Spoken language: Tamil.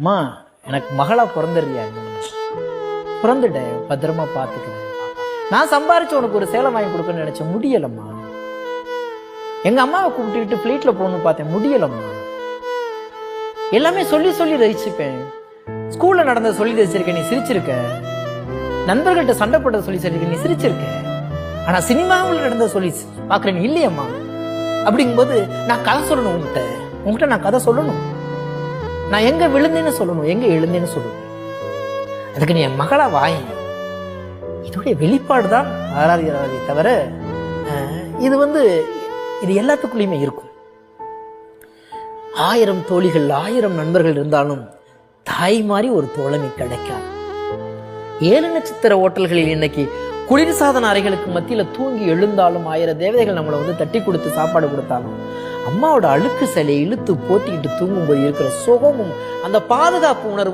அம்மா எனக்கு மகளா பிறந்துடுறியா? பிறந்துட்டேன், பத்திரமா பார்த்துக்கிறேன். நான் சம்பாரிச்சு உனக்கு ஒரு சேலை வாங்கி கொடுக்கணும்னு நினைச்சேன், முடியலம்மா. எங்க அம்மாவை கூப்பிட்டுக்கிட்டு ஃபிளைட்ல போகணும்னு பார்த்தேன், முடியலம்மா. எல்லாமே சொல்லி சொல்லி ரசிச்சுப்பேன். ஸ்கூல்ல நடந்த சொல்லி ரசிச்சிருக்க, நீ சிரிச்சிருக்க. நண்பர்கள்ட்ட சண்டை போட்ட சொல்லி சிரிச்சிருக்க, நீ சிரிச்சிருக்க. ஆனா சினிமாவில் நடந்த சொல்லி பாக்குறேன் இல்லையம்மா. அப்படிங்கும்போது நான் கதை சொல்லணும் உங்ககிட்ட நான் கதை சொல்லணும். நான் எங்க விழுந்தேன்னு சொல்லணும், எங்க எழுந்தேன்னு சொல்லணும். அதுக்கு நீ என் மகளா வாய். இதோடைய வெளிப்பாடுதான் ஆராதிக்கிறதை தவிர இது எல்லாத்துக்குள்ளயுமே இருக்கும். 1000 தோழிகள் 1000 நண்பர்கள் இருந்தாலும் தாய் மாதிரி ஒரு தோழமை கிடைக்காது. 7 நட்சத்திர ஓட்டல்களில் இன்னைக்கு குளிர் சாதன அறைகளுக்கு மத்தியில தூங்கி எழுந்தாலும் 1000 தேவதைகள் நம்மளை தட்டி கொடுத்து சாப்பாடு கொடுத்தாலும் அம்மாவோட அழுக்கு சிலையை இழுத்து போத்திக்கிட்டு தூங்கும்போது இருக்கிற சுகமும் அந்த பாதுகாப்பு உணர்வு